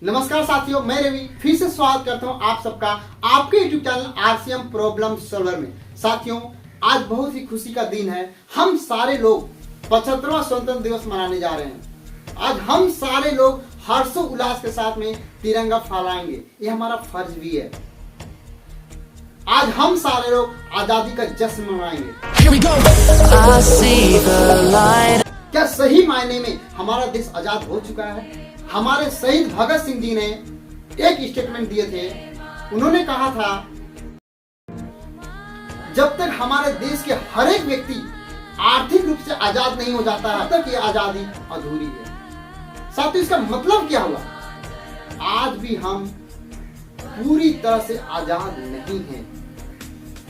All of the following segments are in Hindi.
नमस्कार साथियों, मैं रवि फिर से स्वागत करता हूं आप सबका आपके YouTube channel RCM problem solver में। साथियों, आज बहुत ही खुशी का दिन है। हम सारे लोग 75वां स्वतंत्रता दिवस मनाने जा रहे हैं। आज हम सारे लोग हर्षोल्लास के साथ में तिरंगा फहराएंगे, ये हमारा फर्ज भी है। आज हम सारे लोग आजादी का जश्न मनाएंगे। क्या सही मायने में हमारा देश आजाद हो चुका है? हमारे शहीद भगत सिंह जी ने एक स्टेटमेंट दिए थे। उन्होंने कहा था, जब तक हमारे देश के हर एक व्यक्ति आर्थिक रूप से आजाद नहीं हो जाता है, तब तक ये आजादी अधूरी है। साथियों, इसका मतलब क्या हुआ? आज भी हम पूरी तरह से आजाद नहीं हैं।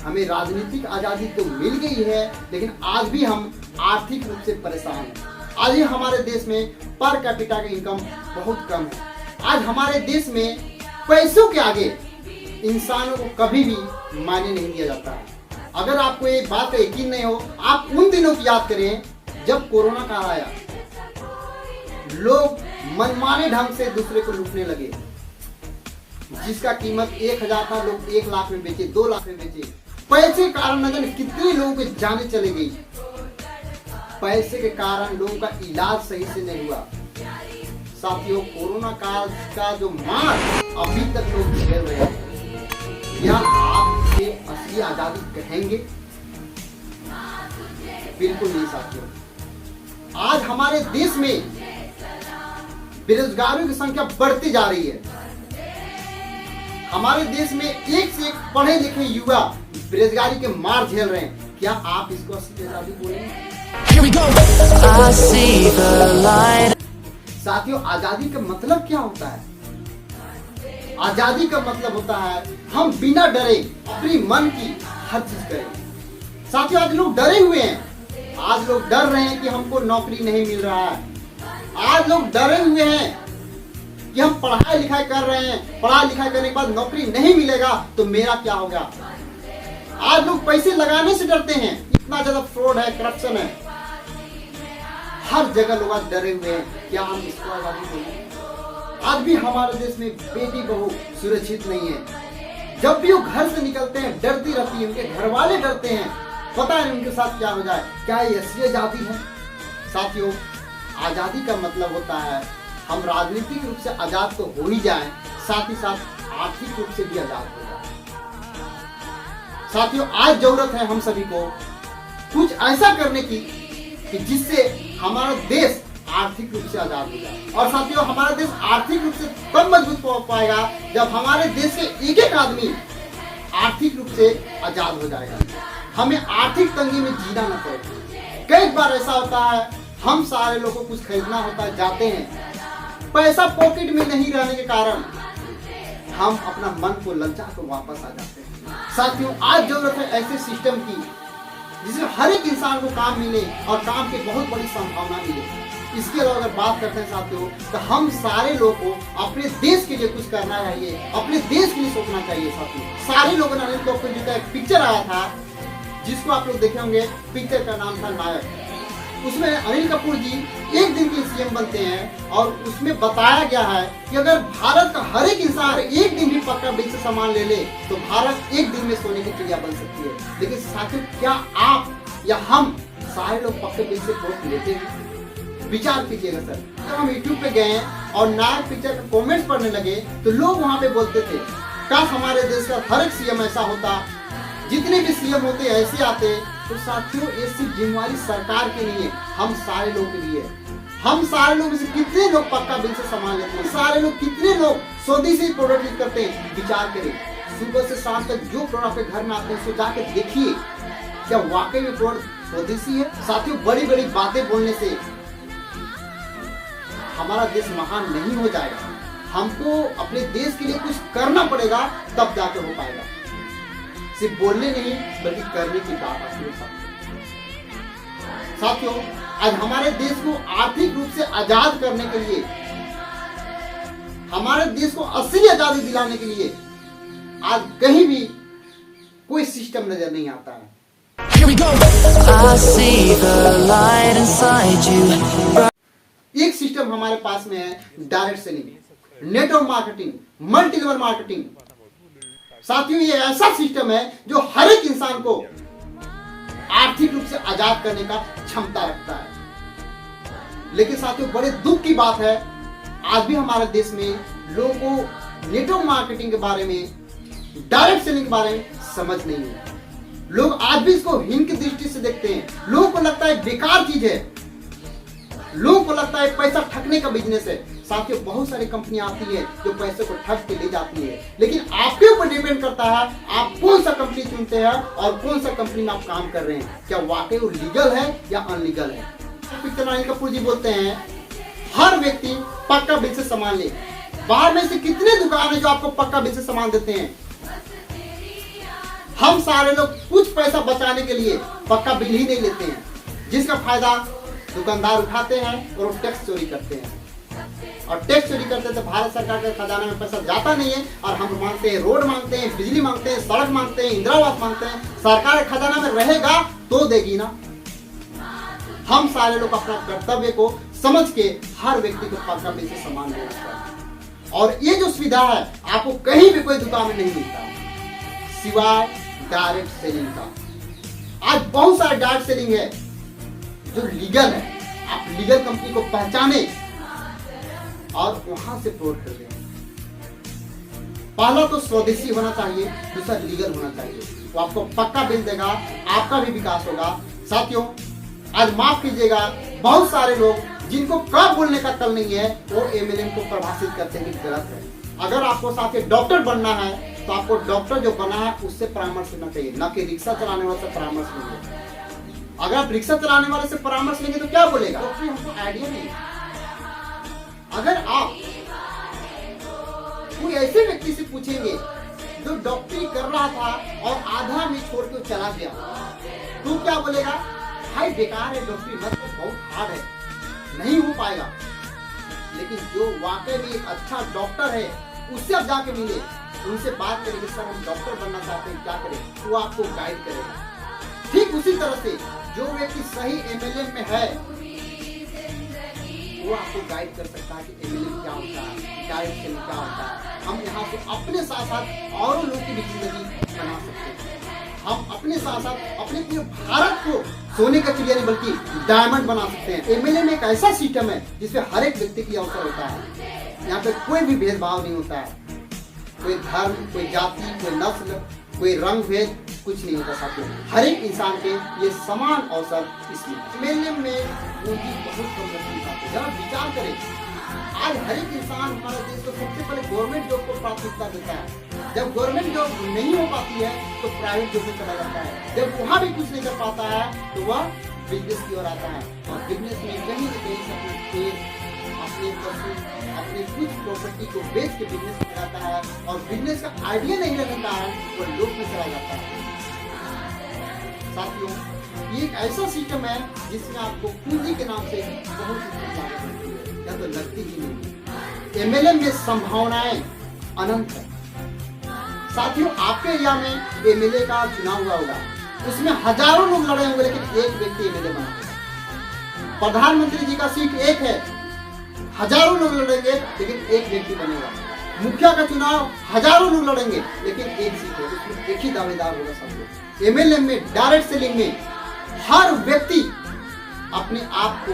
हमें राजनीतिक आजादी तो मिल गई है, लेकिन आज भी हम आर्थिक रूप से परेशान हैं। आज ही हमारे देश में पर कैपिटा का इनकम बहुत कम है। आज हमारे देश में पैसों के आगे इंसानों को कभी भी मायने नहीं दिया जाता है। अगर आपको ये बात का यकीन नहीं हो, आप उन दिनों की याद करें जब कोरोना काल आया। लोग मनमाने ढंग से दूसरे को लूटने लगे। जिसका कीमत 1000 था, लोग 1 लाख में बेचे, 2 लाख में बेचे। पैसे के कारण न जाने कितने लोगों की जाने चले गई। पैसे के कारण लोगों का इलाज सही से नहीं हुआ। साथियों, कोरोना काल का जो मार अभी तक लोग झेल रहे हैं, यह आपके असली आजादी कहेंगे? बिल्कुल नहीं साथियों। आज हमारे देश में बेरोजगारों की संख्या बढ़ती जा रही है। हमारे देश में एक से एक पढ़े लिखे युवा बेरोजगारी के मार झेल रहे हैं। क्या आप इसको असली आजादी बोलेंगे? साथियों, आजादी का मतलब क्या होता है? आजादी का मतलब होता है हम बिना डरे अपनी मन की हर चीज करें। साथियों, आज लोग डरे हुए हैं। आज लोग डर रहे हैं कि हमको नौकरी नहीं मिल रहा है। आज लोग डरे हुए हैं कि हम पढ़ाई लिखाई कर रहे हैं, पढ़ाई लिखाई करने के बाद नौकरी नहीं मिलेगा तो मेरा क्या होगा। आज लोग पैसे लगाने से डरते हैं। इतना ज्यादा फ्रॉड है, करप्शन है। हर जगह लोग आज डरे हुए हैं। क्या हम इसको आजादी बोलेंगे? आज भी हमारे देश में बेटी बहू सुरक्षित नहीं है। जब भी वो घर से निकलते हैं डरती रहती है, उनके घर वाले डरते हैं। पता नहीं उनके साथ क्या हो जाए। क्या ये असली आजादी है? साथियों, आजादी का मतलब होता है हम राजनीतिक रूप से आजाद तो हो ही जाएं, साथ ही साथ आर्थिक रूप से भी आजाद हो जाए। साथियों, आज जरूरत है हम सभी को कुछ ऐसा करने की कि जिससे हमारा देश आर्थिक रूप से आजाद हो जाए। और साथियों, हमारा देश आर्थिक रूप से तब मजबूत हो पाएगा जब हमारे देश के एक एक आदमी आर्थिक रूप से आजाद हो जाएगा। हमें आर्थिक तंगी में जीना न पड़े। कई बार ऐसा होता है, हम सारे लोगों को कुछ खरीदना होता है, जाते हैं, पैसा पॉकेट में नहीं रहने के कारण हम अपना मन को ललचा कर वापस आ जाते हैं। साथियों, आज जरूरत है ऐसे सिस्टम की जिसमें हर एक इंसान को काम मिले और काम की बहुत बड़ी संभावना मिले। इसके अलावा अगर बात करते हैं साथियों, तो हम सारे लोगों को अपने देश के लिए कुछ करना चाहिए, अपने देश के लिए सोचना चाहिए। साथियों, सारे लोगों ने अनिल कपूर जी का एक पिक्चर आया था जिसको आप लोग देखे होंगे। पिक्चर का नाम था नायक। उसमें अनिल कपूर जी एक दिन के सीएम बनते हैं और उसमें बताया गया है कि अगर भारत का हर एक इंसान एक दिन भी पक्का बिल से सामान ले ले तो भारत एक दिन में सोने की चिड़िया बन सकती है। लेकिन साथियों, क्या आप या हम सारे लोग पक्के बिल से वोट लेते हैं? विचार कीजिएगा सर। जब हम YouTube पे गए और नायक पिक्चर के कॉमेंट्स पढ़ने लगे तो लोग वहां पे बोलते थे, काश हमारे देश का हर एक सीएम ऐसा होता, जितने भी सीएम होते ऐसे आते। तो साथियों, ये सिर्फ जिम्मेवारी सरकार के लिए, हम सारे लोगों के लिए। हम सारे लोग से कितने लोग पक्का बिल से सामान लेते हैं? सारे लोग कितने लोग सऊदी से प्रोडक्ट यूज करते हैं? विचार करें। सुबह से शाम तक जो प्रोडक्ट आपके घर में आते हैं उसको जाके देखिए, क्या वाकई में प्रोडक्ट स्वदेशी है? साथियों, बड़ी बड़ी बातें बोलने से हमारा देश महान नहीं हो जाएगा। हमको अपने देश के लिए कुछ करना पड़ेगा, तब जाके हो पाएगा। सिर्फ बोलने नहीं बल्कि करने की बात आती है। साथियों, आज हमारे देश को आर्थिक रूप से आजाद करने के लिए, हमारे देश को असली आजादी दिलाने के लिए आज कहीं भी कोई सिस्टम नजर नहीं आता है। एक सिस्टम हमारे पास में है, direct selling. Network marketing, multi level marketing. साथियों, ये ऐसा सिस्टम है जो हर एक इंसान को आर्थिक रूप से आजाद करने का क्षमता रखता है। लेकिन साथियों, बड़े दुख की बात है, आज भी हमारे देश में लोगों को नेटवर्क मार्केटिंग के बारे में, डायरेक्ट सेलिंग के बारे में समझ नहीं है। लोग आज भी इसको हीन की दृष्टि से देखते हैं। लोगों को लगता है बेकार चीज है, लोगों को लगता है पैसा ठगने का बिजनेस है। साथियों, बहुत सारी कंपनियां आती है जो पैसे को ठग के ले जाती है, लेकिन आपके ऊपर डिपेंड करता है आप कौन सा कंपनी चुनते हैं और कौन सा कंपनी में आप काम कर रहे हैं। क्या वाकई वो लीगल है या अनलीगल है। अनिल कपूर जी बोलते हैं, हर व्यक्ति पक्का बिल से सामान ले। बाहर में से कितने दुकान है जो आपको पक्का बिल से सामान देते हैं। हम सारे लोग कुछ पैसा बचाने के लिए पक्का बिल ही नहीं लेते हैं, जिसका फायदा दुकानदार उठाते हैं और वो टैक्स चोरी करते हैं। और टैक्स चोरी करते तो भारत सरकार के खजाना में पैसा जाता नहीं है और हम मांगते हैं, रोड मांगते हैं, बिजली मांगते हैं, सड़क मांगते हैं, इंदिरा आवास मांगते हैं। सरकार के खजाना में रहेगा तो देगी ना। हम सारे लोग अपना कर्तव्य को समझ के हर व्यक्ति को पक्का बिल से सामान देना चाहिए। और ये जो सुविधा है आपको कहीं भी कोई दुकान में नहीं मिलता सिवाय डायरेक्ट सेलिंग का। आज बहुत सारे डायरेक्ट सेलिंग है जो लीगल है। आप लीगल कंपनी को पहचाने और वहां से प्रोड कर दें। पहला तो स्वदेशी होना चाहिए, दूसरा लीगल होना चाहिए। वो आपको पक्का बिल देगा, आपका भी विकास होगा। साथियों, आज माफ कीजिएगा, बहुत सारे लोग जिनको कब बोलने का कल नहीं है वो एमएलएम को परिभाषित करते हैं गलत है। अगर आपको साथ डॉक्टर बनना है तो आपको डॉक्टर जो बना है उससे परामर्श लेना चाहिए, ना कि रिक्शा चलाने वाले से परामर्श लेंगे। अगर आप रिक्शा चलाने वाले से परामर्श लेंगे तो क्या बोलेगा, डॉक्टर हमको आइडिया नहीं। अगर आप कोई ऐसे व्यक्ति से पूछेंगे जो डॉक्टरी कर रहा था और आधा में छोड़ के चला गया, तो क्या बोलेगा, भाई बेकार है डॉक्टरी, मतलब बहुत हार्ड है, नहीं हो पाएगा। लेकिन जो वाकई में एक अच्छा डॉक्टर है उससे आप जाके मिले, उनसे बात करेंगे, सर हम डॉक्टर बनना चाहते हैं, क्या करें, वो आपको गाइड करेगा। ठीक उसी तरह से जो व्यक्ति सही एमएलएम में है वो आपको गाइड कर सकता है कि एमएलएम क्या होता है, डायरेक्ट सेलिंग क्या होता है। हम यहाँ से अपने साथ साथ और लोगों की भी जिंदगी बना सकते हैं। हम अपने साथ साथ अपने पूरे भारत को सोने का चिड़िया नहीं बल्कि डायमंड बना सकते हैं। एमएलएम एक ऐसा सिस्टम है जिसमें हर एक व्यक्ति की अवसर होता है। यहाँ पे कोई भी भेदभाव नहीं होता है, कोई धर्म, कोई जाति, कोई नस्ल, कोई रंग भेद कुछ नहीं होता साथियों। हर एक इंसान के ये समान अवसर इसमें। एमएलएम में पूंजी बहुत कम लगती है। जरा विचार करें, आज हर एक इंसान हमारे देश को सबसे पहले गवर्नमेंट जॉब को प्राथमिकता देता है। जब गवर्नमेंट जॉब नहीं हो पाती है तो प्राइवेट जॉब में चला जाता है। जब वहाँ भी कुछ नहीं कर पाता है तो वह बिजनेस की ओर आता है और बिजनेस में कहीं न कहीं अपने खेत, अपने पशु, अपने कुछ प्रॉपर्टी को बेच के बिजनेस में जाता है और बिजनेस का आइडिया नहीं रहने का वो लोग में चला जाता है। साथियों, ये एक ऐसा सिस्टम है जिसमें आपको पूंजी के नाम से बहुत सी लागत लगती है या तो लगती ही नहीं। एमएलएम में संभावनाएं अनंत है। साथियों, आपके एरिया में एमएलए का चुनाव हुआ होगा, उसमें हजारों लोग लड़े होंगे लेकिन एक व्यक्ति एमएलए बना होगा। प्रधानमंत्री जी का सीट एक है, हजारों लोग लड़ेंगे लेकिन एक व्यक्ति बनेगा। मुखिया का चुनाव हजारों लोग लड़ेंगे लेकिन एक सीट है, उसमें एक ही दावेदार होगा सब। एमएलएम में, डायरेक्ट सेलिंग में हर व्यक्ति अपने आप को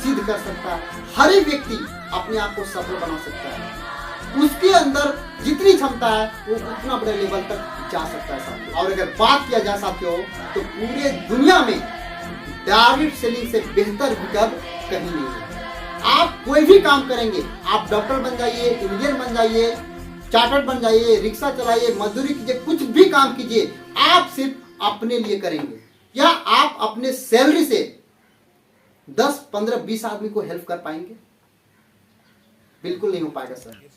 सिद्ध कर सकता है, हर एक व्यक्ति अपने आप को सफल बना सकता है। उसके अंदर जितनी क्षमता है वो उतना बड़े लेवल तक जा सकता है साथियों। और अगर बात किया जाए साथियों तो पूरे दुनिया में डायरेक्ट सेलिंग से बेहतर विकल्प कहीं नहीं है। आप कोई भी काम करेंगे, आप डॉक्टर बन जाइए, इंजीनियर बन जाइए, चार्टर्ड बन जाइए, रिक्शा चलाइए, मजदूरी कीजिए, कुछ भी काम कीजिए, आप सिर्फ अपने लिए करेंगे या आप अपने सैलरी से 10, 15, 20 आदमी को हेल्प कर पाएंगे? बिल्कुल नहीं हो पाएगा सर।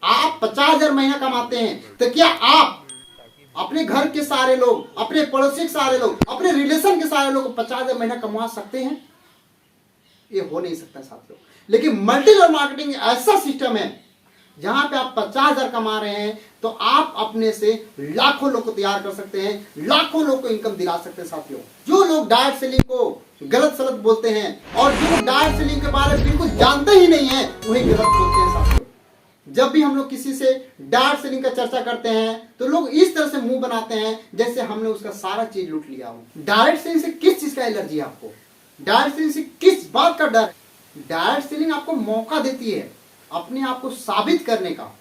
आप 50,000 महीना कमाते हैं तो क्या आप अपने घर के सारे लोग, अपने पड़ोसी के सारे लोग, अपने रिलेशन के सारे लोग 50,000 महीना कमा सकते हैं? ये हो नहीं सकता साथियों। लेकिन मल्टी लेवल मार्केटिंग ऐसा सिस्टम है जहां पे आप 50,000 कमा रहे हैं तो आप अपने से लाखों लोग को तैयार कर सकते हैं, लाखों लोग को इनकम दिला सकते हैं साथियों। जो लोग डायरेक्ट सेलिंग को गलत सलत बोलते हैं और जो लोग डायरेक्ट सेलिंग के बारे में बिल्कुल जानते ही नहीं है वही गलत बोलते हैं साथियों। जब भी हम लोग किसी से डायरेक्ट सेलिंग का चर्चा करते हैं तो लोग इस तरह से मुंह बनाते हैं जैसे हमने उसका सारा चीज लूट लिया हो। डायरेक्ट सेलिंग से किस चीज का एलर्जी है आपको? डायरेक्ट सेलिंग से किस बात का डर? डायरेक्ट सेलिंग आपको मौका देती है अपने आप को साबित करने का।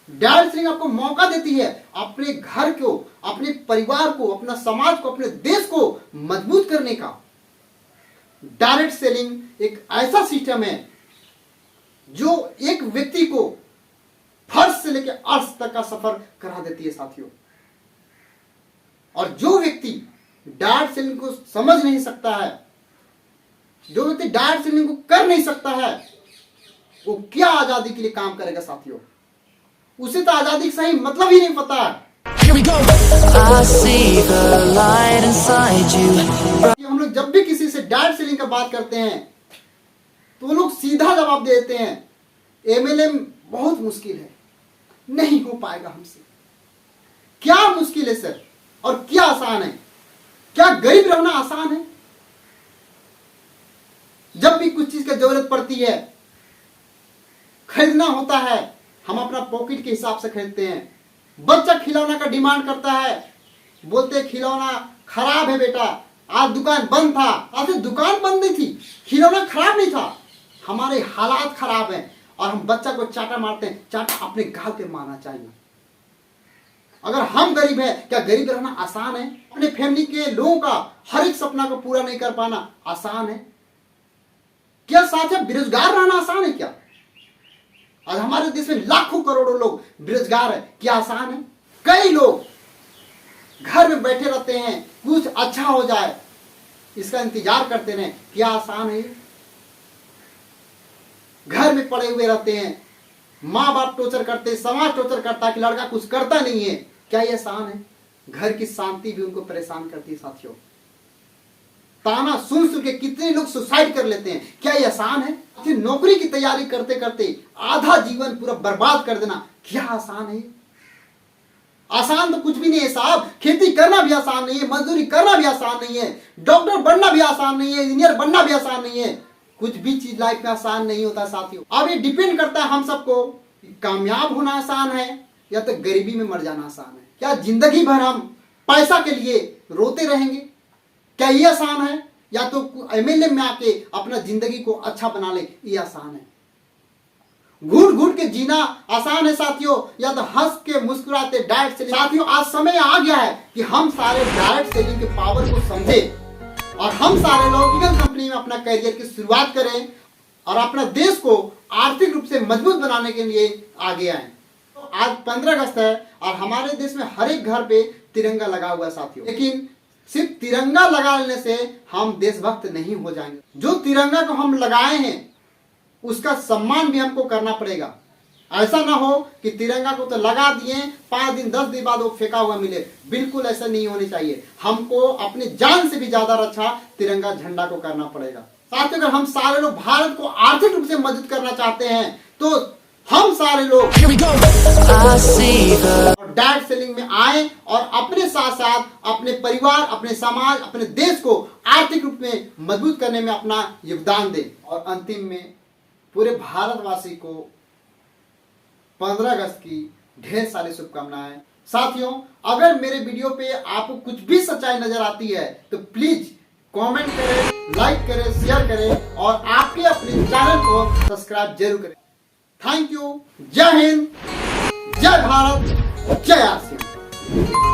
डायरेक्ट सेलिंग आपको मौका देती है अपने घर को, अपने परिवार को, अपना समाज को, अपने देश को मजबूत करने का। डायरेक्ट सेलिंग एक ऐसा सिस्टम है जो एक व्यक्ति को फर्श से लेकर अर्श तक का सफर करा देती है साथियों। और जो व्यक्ति डायरेक्ट सेलिंग को समझ नहीं सकता है, जो व्यक्ति डायरेक्ट सेलिंग को कर नहीं सकता है, वो क्या आजादी के लिए काम करेगा साथियों? उसे तो आजादी का सही मतलब ही नहीं पता है। हम लोग जब भी किसी से डायरेक्ट सेलिंग का बात करते हैं तो वो लोग सीधा जवाब देते हैं एमएलएम बहुत मुश्किल है, नहीं हो पाएगा हमसे। क्या मुश्किल है सर और क्या आसान है? क्या गरीब रहना आसान है? जब भी कुछ चीज की जरूरत पड़ती है, खरीदना होता है, हम अपना पॉकेट के हिसाब से खरीदते हैं। बच्चा खिलौना का डिमांड करता है, बोलते खिलौना खराब है बेटा, आज दुकान बंद था। आज दुकान बंद नहीं थी, खिलौना खराब नहीं था, हमारे हालात खराब हैं और हम बच्चा को चाटा मारते हैं। चाटा अपने गाल पे मारना चाहिए। अगर हम गरीब हैं, क्या गरीब रहना आसान है? अपने फैमिली के लोगों का हर एक सपना को पूरा नहीं कर पाना आसान है? क्या साथ है बेरोजगार रहना आसान है क्या? आज हमारे देश में लाखों करोड़ों लोग बेरोजगार है, क्या आसान है? कई लोग घर में बैठे रहते हैं, कुछ अच्छा हो जाए इसका इंतजार करते रहे, क्या आसान है? घर में पड़े हुए रहते हैं, माँ बाप टॉर्चर करते, समाज टॉर्चर करता कि लड़का कुछ करता नहीं है, क्या ये आसान है? घर की शांति भी उनको परेशान करती है साथियों। ताना सुन सुन के कितने लोग सुसाइड कर लेते हैं, क्या ये आसान है? फिर नौकरी की तैयारी करते करते आधा जीवन पूरा बर्बाद कर देना, क्या आसान है? आसान तो कुछ भी नहीं है साहब। खेती करना भी आसान नहीं है, मजदूरी करना भी आसान नहीं है, डॉक्टर बनना भी आसान नहीं है, इंजीनियर बनना भी आसान नहीं है। कुछ भी चीज लाइफ में आसान नहीं होता साथियों। अब ये डिपेंड करता है हम सबको, कामयाब होना आसान है या तो गरीबी में मर जाना आसान है। क्या जिंदगी भर हम पैसा के लिए रोते रहेंगे, क्या ये आसान है? या तो एमएलए में आके अपना जिंदगी को अच्छा बना ले, ये आसान है? घूट घूट के जीना आसान है साथियों, या तो हंस के मुस्कुराते डायरेक्ट सेलिंग? साथियों आज समय आ गया है कि हम सारे डायरेक्ट सेलिंग के पावर को समझे और हम सारे लोग ईगल कंपनी में अपना करियर की शुरुआत करें और अपना देश को आर्थिक रूप से मजबूत बनाने के लिए आगे आए। तो आज 15 अगस्त है और हमारे देश में हर एक घर पे तिरंगा लगा हुआ है साथियों। लेकिन सिर्फ तिरंगा लगा लेने से हम देशभक्त नहीं हो जाएंगे। जो तिरंगा को हम लगाए हैं उसका सम्मान भी हमको करना पड़ेगा। ऐसा ना हो कि तिरंगा को तो लगा दिए, 5 दिन 10 दिन बाद वो फेंका हुआ मिले, बिल्कुल ऐसा नहीं होनी चाहिए। हमको अपनी जान से भी ज्यादा रक्षा तिरंगा झंडा को करना पड़ेगा। साथियों अगर हम सारे लोग भारत को आर्थिक रूप से मदद करना चाहते हैं तो हम सारे लोग डायरेक्ट सेलिंग में आए और अपने साथ साथ अपने परिवार, अपने समाज, अपने देश को आर्थिक रूप में मजबूत करने में अपना योगदान दें। और अंतिम में पूरे भारतवासी को 15 अगस्त की ढेर सारी शुभकामनाएं। साथियों अगर मेरे वीडियो पे आपको कुछ भी सच्चाई नजर आती है तो प्लीज कमेंट करें, लाइक करें, शेयर करें और आपके अपने चैनल को सब्सक्राइब जरूर करें। Thank you. जय हिंद, जय भारत, जय आसियान।